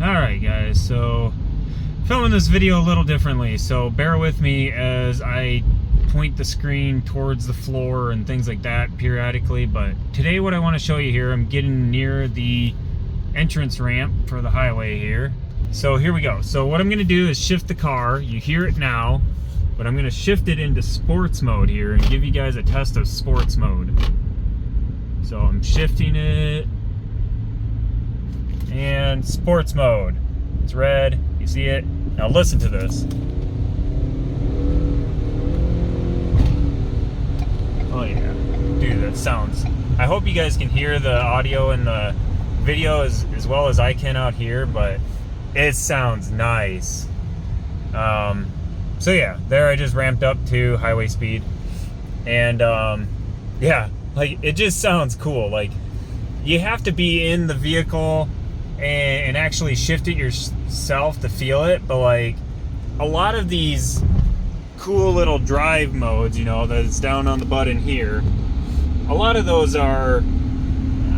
Alright guys, so filming this video a little differently, so bear with me as I point the screen towards the floor and things like that periodically. But today what I want to show you here, I'm getting near the entrance ramp for the highway here. So here we go. So what I'm going to do is shift the car. You hear it now, but I'm going to shift it into sports mode here and give you guys a test of sports mode. So I'm shifting it. And sports mode. It's red. You see it? Now listen to this. Oh yeah. Dude, that sounds... I hope you guys can hear the audio in the video as well as I can out here, but it sounds nice. So yeah, there I just ramped up to highway speed. And yeah, like it just sounds cool. Like you have to be in the vehicle and actually shift it yourself to feel it. But like a lot of these cool little drive modes, you know, that's down on the button here, a lot of those are,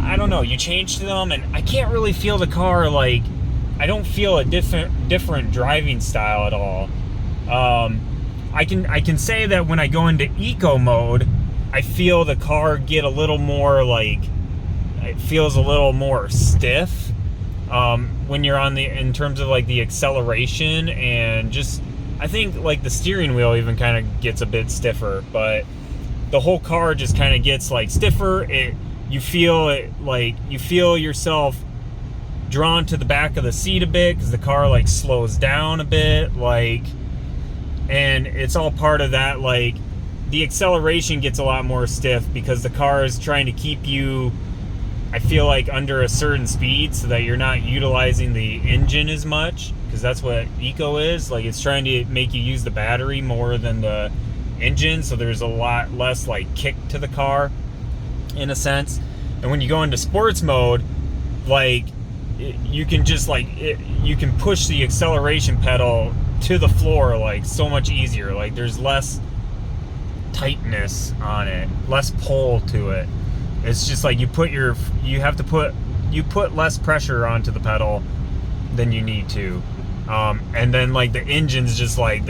I don't know, you change to them and I can't really feel the car. Like I don't feel a different driving style at all. I can say that when I go into eco mode, I feel the car get a little more like, it feels a little more stiff. When you're on in terms of like the acceleration, and just, I think like the steering wheel even kind of gets a bit stiffer, but the whole car just kind of gets like stiffer. You feel it, like you feel yourself drawn to the back of the seat a bit because the car like slows down a bit, like, and it's all part of that. Like the acceleration gets a lot more stiff because the car is trying to keep you, I feel like, under a certain speed so that you're not utilizing the engine as much, because that's what eco is. Like it's trying to make you use the battery more than the engine, so there's a lot less like kick to the car in a sense. And when you go into sports mode, like you can just like you can push the acceleration pedal to the floor like so much easier. Like there's less tightness on it, less pull to it. It's just like you put less pressure onto the pedal than you need to, and then like the engine just like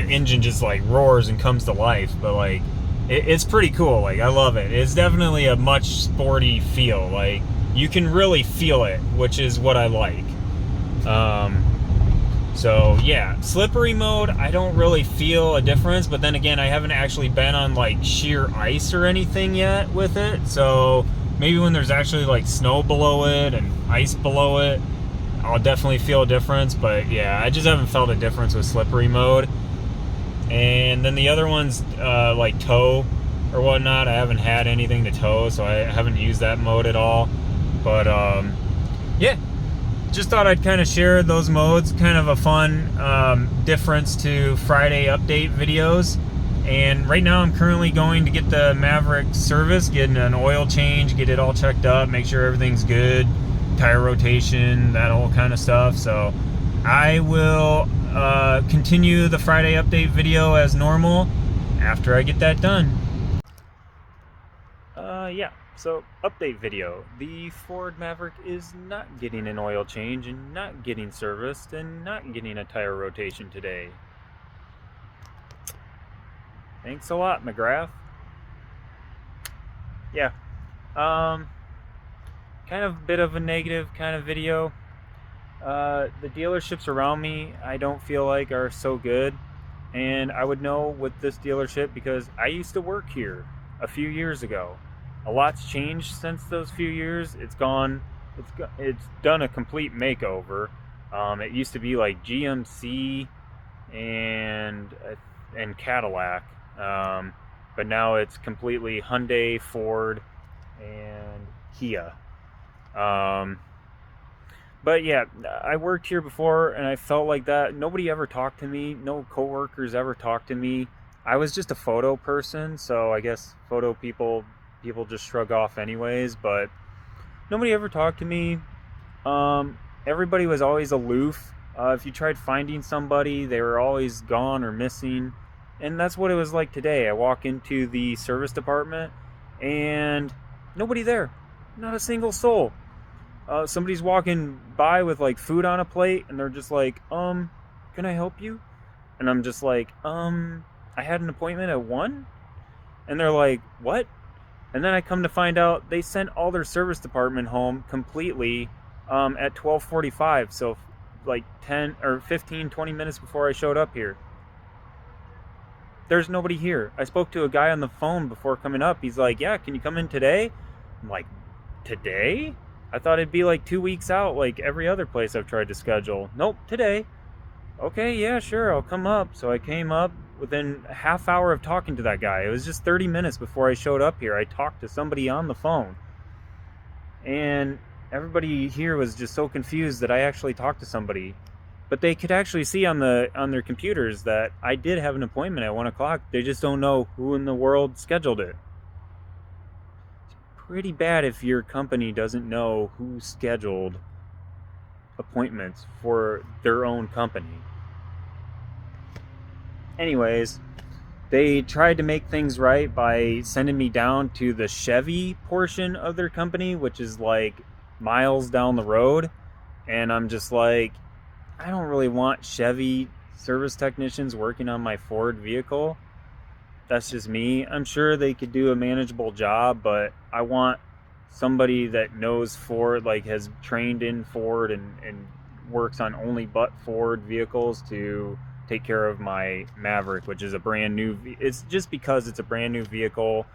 roars and comes to life. But like it's pretty cool. Like I love it. It's definitely a much sporty feel. Like you can really feel it, which is what I like. So yeah, slippery mode, I don't really feel a difference, but then again, I haven't actually been on like sheer ice or anything yet with it, so maybe when there's actually like snow below it and ice below it, I'll definitely feel a difference. But yeah, I just haven't felt a difference with slippery mode. And then the other ones, like tow or whatnot, I haven't had anything to tow, so I haven't used that mode at all. But yeah, just thought I'd kind of share those modes, kind of a fun difference to Friday update videos. And right now I'm currently going to get the Maverick service, getting an oil change, get it all checked up, make sure everything's good, tire rotation, that whole kind of stuff. So I will continue the Friday update video as normal after I get that done. Yeah, so update video. The Ford Maverick is not getting an oil change and not getting serviced and not getting a tire rotation today. Thanks a lot, McGrath. Yeah, kind of a bit of a negative kind of video. The dealerships around me, I don't feel like are so good, and I would know with this dealership because I used to work here a few years ago. A lot's changed since those few years. It's done a complete makeover. It used to be like GMC and Cadillac, but now it's completely Hyundai, Ford, and Kia. But yeah, I worked here before and I felt like that. Nobody ever talked to me. No coworkers ever talked to me. I was just a photo person, so I guess photo people just shrug off anyways, but nobody ever talked to me. Everybody was always aloof. If you tried finding somebody, they were always gone or missing. And that's what it was like today. I walk into the service department and nobody there. Not a single soul. somebody's walking by with like food on a plate, and they're just like, can I help you? And I'm just like, I had an appointment at 1? And they're like, what? And then I come to find out they sent all their service department home completely at 12:45, so like 10 or 15, 20 minutes before I showed up here. There's nobody here. I spoke to a guy on the phone before coming up. He's like, yeah, can you come in today? I'm like, today? I thought it'd be like 2 weeks out like every other place I've tried to schedule. Nope, today. Okay, yeah, sure, I'll come up. So I came up. Within a half hour of talking to that guy, it was just 30 minutes before I showed up here, I talked to somebody on the phone. And everybody here was just so confused that I actually talked to somebody. But they could actually see on their computers that I did have an appointment at 1 o'clock. They just don't know who in the world scheduled it. It's pretty bad if your company doesn't know who scheduled appointments for their own company. Anyways, they tried to make things right by sending me down to the Chevy portion of their company, which is like miles down the road. And I'm just like, I don't really want Chevy service technicians working on my Ford vehicle. That's just me. I'm sure they could do a manageable job, but I want somebody that knows Ford, like has trained in Ford and works on only but Ford vehicles to take care of my Maverick, which is a brand new. It's just because it's a brand new vehicle,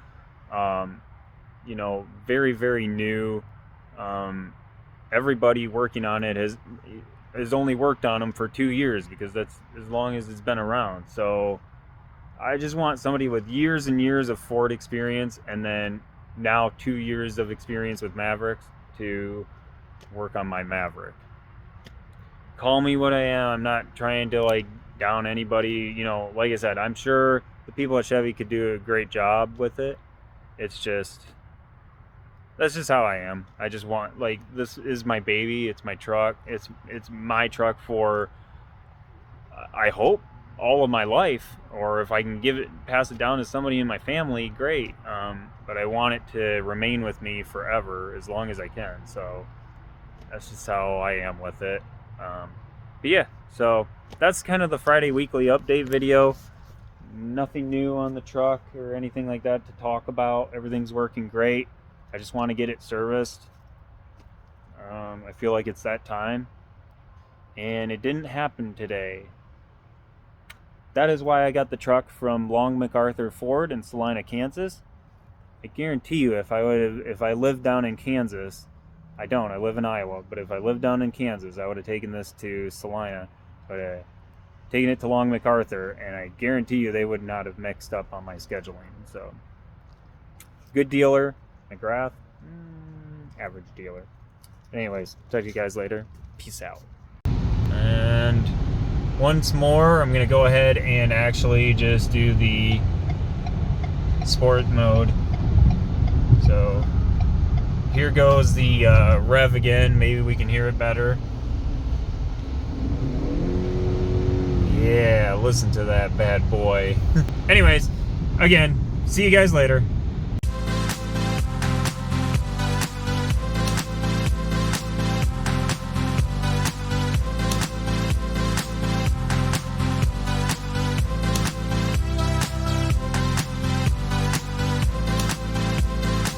very, very new. Everybody working on it has only worked on them for 2 years because that's as long as it's been around. So I just want somebody with years and years of Ford experience, and then now 2 years of experience with Mavericks to work on my Maverick. Call me what I am. I'm not trying to like down anybody. Like I said, I'm sure the people at Chevy could do a great job with it. It's just, that's just how I am. I just want, like, this is my baby. It's my truck. It's my truck for, I hope, all of my life. Or if I can pass it down to somebody in my family, great. But I want it to remain with me forever, as long as I can. So that's just how I am with it. But yeah, so that's kind of the Friday weekly update video. Nothing new on the truck or anything like that to talk about. Everything's working great. I just want to get it serviced. I feel like it's that time. And it didn't happen today. That is why I got the truck from Long MacArthur Ford in Salina, Kansas. I guarantee you, if I lived down in Kansas, I don't. I live in Iowa. But if I lived down in Kansas, I would have taken this to Salina. But taken it to Long MacArthur, and I guarantee you they would not have mixed up on my scheduling. So, good dealer. McGrath, average dealer. Anyways, talk to you guys later. Peace out. And once more, I'm going to go ahead and actually just do the sport mode. So here goes the rev again. Maybe we can hear it better. Yeah, listen to that bad boy. Anyways, again, see you guys later.